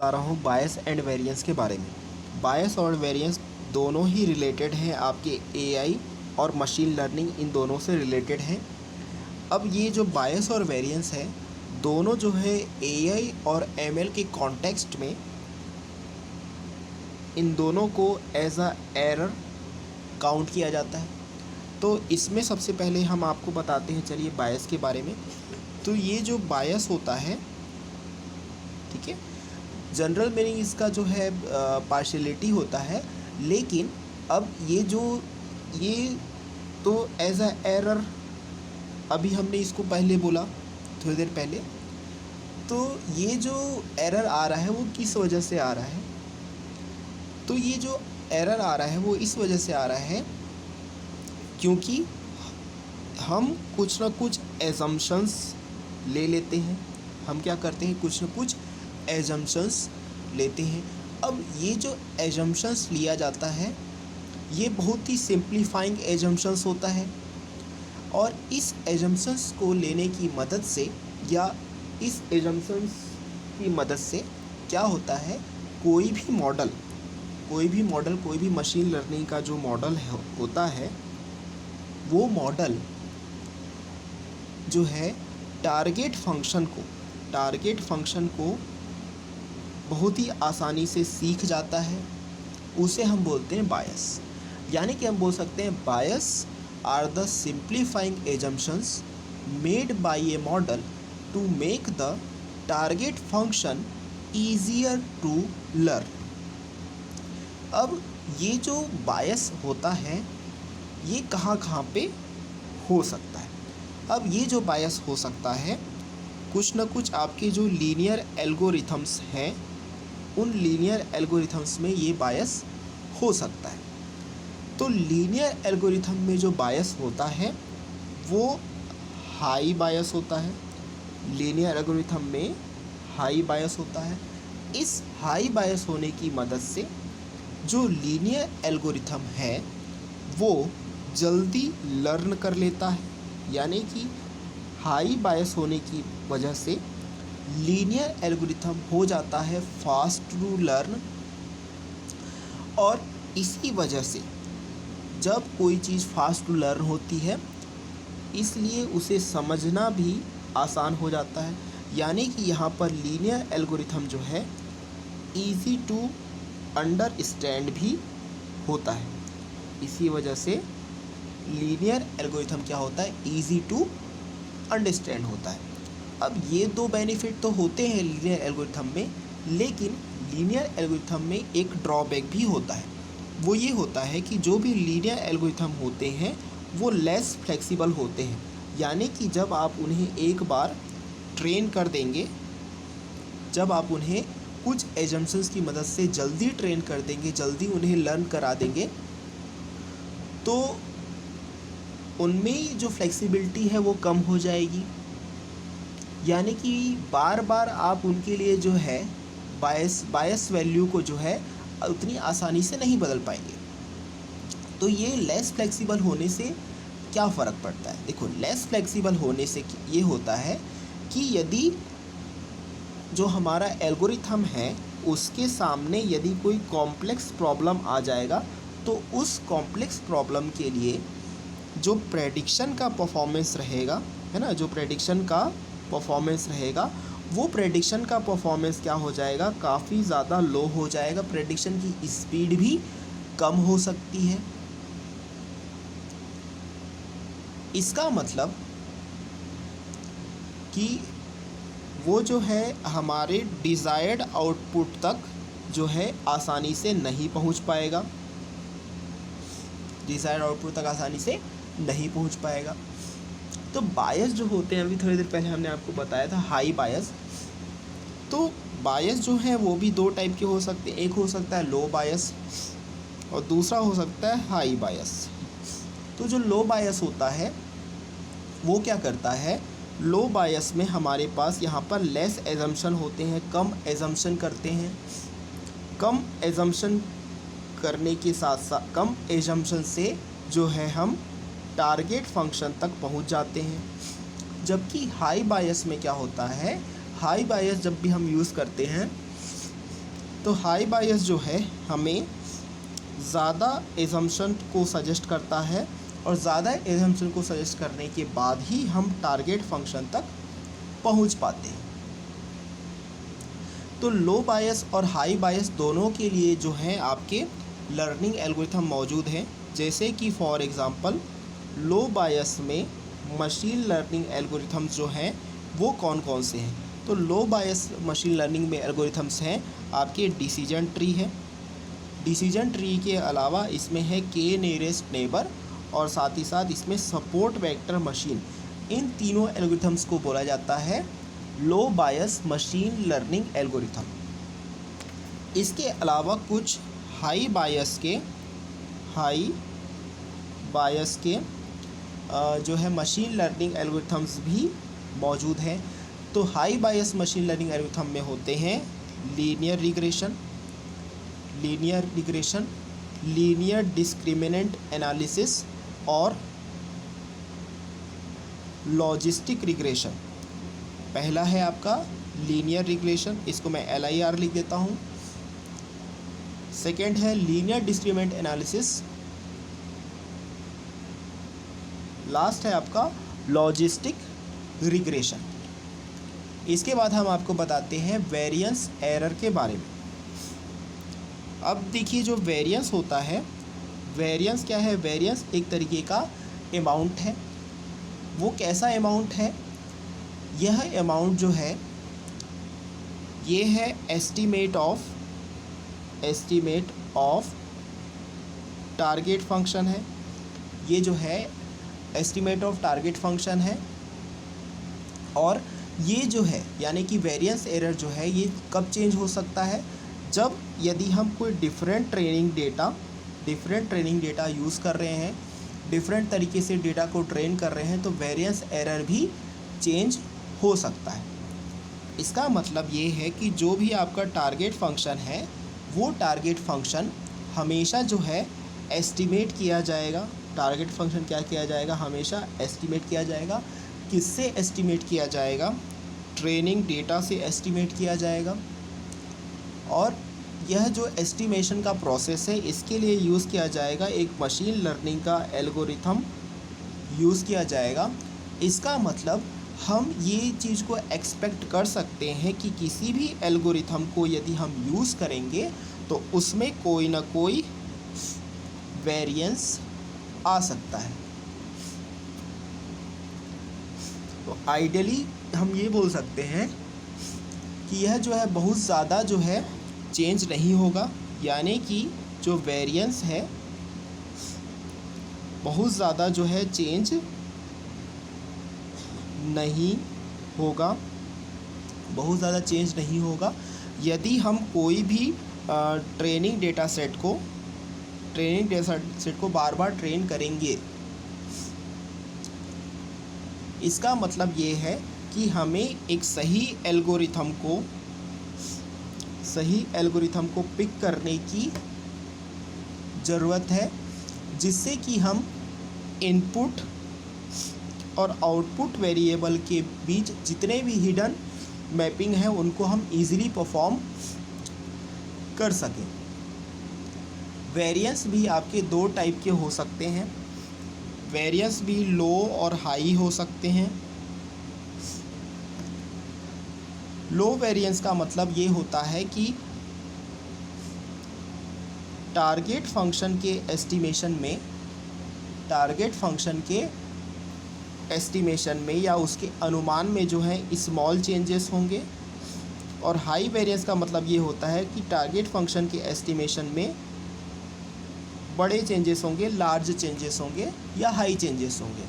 बता रहा हूँ बायस एंड वेरिएंस के बारे में। बायस और वेरिएंस दोनों ही रिलेटेड हैं आपके एआई और मशीन लर्निंग, इन दोनों से रिलेटेड हैं। अब ये जो बायस और वेरिएंस है, दोनों जो है एआई और एमएल के कॉन्टेक्स्ट में इन दोनों को एज अ एरर काउंट किया जाता है। तो इसमें सबसे पहले हम आपको बताते हैं, चलिए बायस के बारे में। तो ये जो बायस होता है, ठीक है, जनरल मीनिंग इसका जो है पार्शियलिटी होता है, लेकिन अब ये तो एज अ एरर, अभी हमने इसको पहले बोला थोड़ी देर पहले। तो ये जो एरर आ रहा है वो किस वजह से आ रहा है? तो ये जो एरर आ रहा है वो इस वजह से आ रहा है क्योंकि हम कुछ ना कुछ एजम्पशंस ले लेते हैं। हम क्या करते हैं, कुछ ना कुछ एजम्पशंस लेते हैं। अब ये जो एजम्पशंस लिया जाता है ये बहुत ही सिंप्लीफाइंग एजम्पशंस होता है, और इस एजम्पशंस को लेने की मदद से या इस एजम्पशंस की मदद से क्या होता है, कोई भी मशीन लर्निंग का जो मॉडल होता है, वो मॉडल जो है टारगेट फंक्शन को बहुत ही आसानी से सीख जाता है। उसे हम बोलते हैं बायस। यानी कि हम बोल सकते हैं bias are the simplifying assumptions made by a model to make the target function easier to learn. अब ये जो बायस होता है ये कहाँ पे हो सकता है? अब ये जो बायस हो सकता है, कुछ ना कुछ आपके जो लीनियर एल्गोरिथम्स हैं, उन लीनियर एल्गोरिथम्स में ये बायस हो सकता है। तो लीनियर एल्गोरिथम में जो बायस होता है वो हाई बायस होता है। लीनियर एल्गोरिथम में हाई बायस होता है। इस हाई बायस होने की मदद से जो लीनियर एल्गोरिथम है वो जल्दी लर्न कर लेता है। यानी कि हाई बायस होने की वजह से लीनियर एल्गोरिथम हो जाता है फास्ट टू लर्न, और इसी वजह से जब कोई चीज़ फास्ट टू लर्न होती है इसलिए उसे समझना भी आसान हो जाता है। यानी कि यहाँ पर लीनियर एल्गोरिथम जो है इजी टू अंडरस्टैंड भी होता है। इसी वजह से लीनियर एल्गोरिथम क्या होता है, इजी टू अंडरस्टैंड होता है। अब ये दो बेनिफिट तो होते हैं लीनियर एल्गोरिथम में, लेकिन लीनियर एल्गोरिथम में एक ड्रॉबैक भी होता है। वो ये होता है कि जो भी लीनियर एल्गोरिथम होते हैं वो लेस फ्लेक्सिबल होते हैं। यानी कि जब आप उन्हें एक बार ट्रेन कर देंगे, जब आप उन्हें कुछ एजम्पशंस की मदद से जल्दी ट्रेन कर देंगे, जल्दी उन्हें लर्न करा देंगे, तो उनमें जो फ्लेक्सिबिलिटी है वो कम हो जाएगी। यानी कि बार बार आप उनके लिए जो है बायस वैल्यू को जो है उतनी आसानी से नहीं बदल पाएंगे। तो ये लेस फ्लेक्सिबल होने से क्या फ़र्क पड़ता है? देखो, लेस फ्लेक्सिबल होने से ये होता है कि यदि जो हमारा एल्गोरिथम है उसके सामने यदि कोई कॉम्प्लेक्स प्रॉब्लम आ जाएगा, तो उस कॉम्प्लेक्स प्रॉब्लम के लिए जो प्रेडिक्शन का परफॉर्मेंस रहेगा, है ना, जो प्रेडिक्शन का परफॉर्मेंस रहेगा, वो प्रेडिक्शन का परफॉर्मेंस क्या हो जाएगा, काफ़ी ज़्यादा लो हो जाएगा। प्रेडिक्शन की स्पीड भी कम हो सकती है। इसका मतलब कि वो जो है हमारे डिज़ायर्ड आउटपुट तक जो है आसानी से नहीं पहुंच पाएगा, डिज़ायर्ड आउटपुट तक आसानी से नहीं पहुंच पाएगा। तो बायस जो होते हैं, अभी थोड़ी देर पहले हमने आपको बताया था हाई बायस। तो बायस जो है वो भी दो टाइप के हो सकते हैं। एक हो सकता है लो बायस और दूसरा हो सकता है हाई बायस। तो जो लो बायस होता है वो क्या करता है, लो बायस में हमारे पास यहाँ पर लेस एजम्पशन होते हैं, कम एजम्पशन करते हैं। कम एजम्पशन करने के साथ साथ कम एजम्पशन से जो है हम टारगेट फंक्शन तक पहुँच जाते हैं। जबकि हाई बायस में क्या होता है, हाई बायस जब भी हम यूज़ करते हैं तो हाई बायस जो है हमें ज़्यादा एजम्पशन को सजेस्ट करता है, और ज़्यादा एजम्पशन को सजेस्ट करने के बाद ही हम टारगेट फंक्शन तक पहुंच पाते हैं। तो लो बायस और हाई बायस दोनों के लिए जो है आपके लर्निंग एल्गोरिथम मौजूद हैं। जैसे कि फॉर एग्ज़ाम्पल लो बायस में मशीन लर्निंग एल्गोरिथम्स जो हैं वो कौन कौन से हैं। तो लो बायस मशीन लर्निंग में एल्गोरिथम्स हैं आपके डिसीजन ट्री है, डिसीजन ट्री के अलावा इसमें है के नियरेस्ट नेबर, और साथ ही साथ इसमें सपोर्ट वेक्टर मशीन। इन तीनों एल्गोरिथम्स को बोला जाता है लो बायस मशीन लर्निंग एल्गोरिथम। इसके अलावा कुछ हाई बायस के जो है मशीन लर्निंग एल्गोरिथम्स भी मौजूद हैं। तो हाई बायस मशीन लर्निंग एल्गोरिथम में होते हैं linear regression, linear discriminant analysis और लॉजिस्टिक रिग्रेशन। पहला है आपका लीनियर रिग्रेशन, इसको मैं LIR लिख देता हूँ। सेकेंड है लीनियर डिस्क्रिमिनेंट एनालिसिस, लास्ट है आपका लॉजिस्टिक रिग्रेशन। इसके बाद हम आपको बताते हैं वेरिएंस एरर के बारे में। अब देखिए जो वेरिएंस होता है, वेरिएंस क्या है? वेरिएंस एक तरीके का अमाउंट है। वो कैसा अमाउंट है? यह अमाउंट जो है ये है एस्टीमेट ऑफ टारगेट फंक्शन है। ये जो है एस्टीमेट ऑफ टारगेट फंक्शन है। और ये जो है यानी कि वेरिएंस एरर जो है ये कब चेंज हो सकता है? जब यदि हम कोई डिफरेंट ट्रेनिंग डेटा यूज़ कर रहे हैं, डिफरेंट तरीके से डेटा को ट्रेन कर रहे हैं, तो वेरिएंस एरर भी चेंज हो सकता है। इसका मतलब ये है कि जो भी आपका टारगेट फंक्शन है वो टारगेट फंक्शन हमेशा जो है एस्टीमेट किया जाएगा। टारगेट फंक्शन क्या किया जाएगा? हमेशा एस्टीमेट किया जाएगा। किससे एस्टीमेट किया जाएगा? ट्रेनिंग डेटा से एस्टीमेट किया जाएगा। और यह जो एस्टीमेशन का प्रोसेस है इसके लिए यूज़ किया जाएगा एक मशीन लर्निंग का एल्गोरिथम यूज़ किया जाएगा। इसका मतलब हम ये चीज़ को एक्सपेक्ट कर सकते हैं कि किसी भी एल्गोरिथम को यदि हम यूज़ करेंगे तो उसमें कोई ना कोई वेरिएंस आ सकता है। तो आइडियली हम ये बोल सकते हैं कि यह जो है बहुत ज़्यादा जो है चेंज नहीं होगा, यानी कि जो वेरिएंस है बहुत ज़्यादा जो है चेंज नहीं होगा, बहुत ज़्यादा चेंज नहीं होगा। यदि हम कोई भी ट्रेनिंग डेटा सेट को बार बार ट्रेन करेंगे, इसका मतलब ये है कि हमें एक सही एल्गोरिथम को पिक करने की ज़रूरत है, जिससे कि हम इनपुट और आउटपुट वेरिएबल के बीच जितने भी हिडन मैपिंग हैं उनको हम इजीली परफॉर्म कर सकें। वेरिएंस भी आपके दो टाइप के हो सकते हैं। वेरिएंस भी लो और हाई हो सकते हैं। लो वेरिएंस का मतलब ये होता है कि टारगेट फंक्शन के एस्टीमेशन में या उसके अनुमान में जो है स्मॉल चेंजेस होंगे। और हाई वेरिएंस का मतलब ये होता है कि टारगेट फंक्शन के एस्टीमेशन में बड़े चेंजेस होंगे, लार्ज चेंजेस होंगे या हाई चेंजेस होंगे।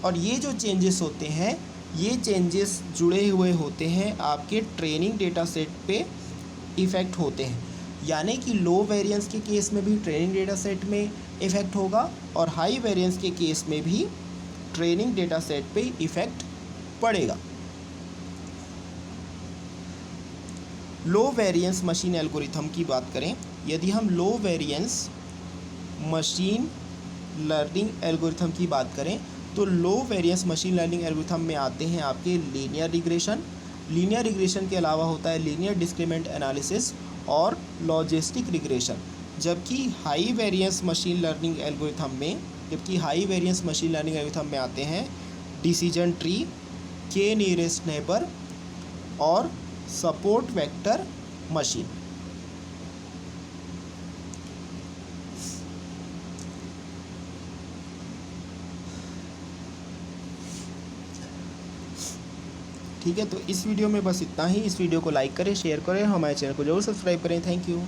और ये जो चेंजेस होते हैं ये चेंजेस जुड़े हुए होते हैं आपके ट्रेनिंग डेटा सेट पे इफ़ेक्ट होते हैं। यानी कि लो वेरिएंस के केस में भी ट्रेनिंग डेटा सेट में इफ़ेक्ट होगा और हाई वेरिएंस के केस में भी ट्रेनिंग डेटा सेट पे इफ़ेक्ट पड़ेगा। लो वेरिएंस मशीन एल्गोरिथम की बात करें, यदि हम लो वेरिएंस मशीन लर्निंग एल्गोरिथम की बात करें तो लो वेरिएंस मशीन लर्निंग एल्गोरिथम में आते हैं आपके लीनियर रिग्रेशन, लीनियर रिग्रेशन के अलावा होता है लीनियर डिस्क्रिमिनेंट एनालिसिस और लॉजिस्टिक रिग्रेशन। जबकि high variance machine learning algorithm में आते हैं डिसीजन ट्री, के नियरेस्ट नेबर और सपोर्ट वेक्टर मशीन। ठीक है, तो इस वीडियो में बस इतना ही। इस वीडियो को लाइक करें, शेयर करें, हमारे चैनल को जरूर सब्सक्राइब करें। Thank you.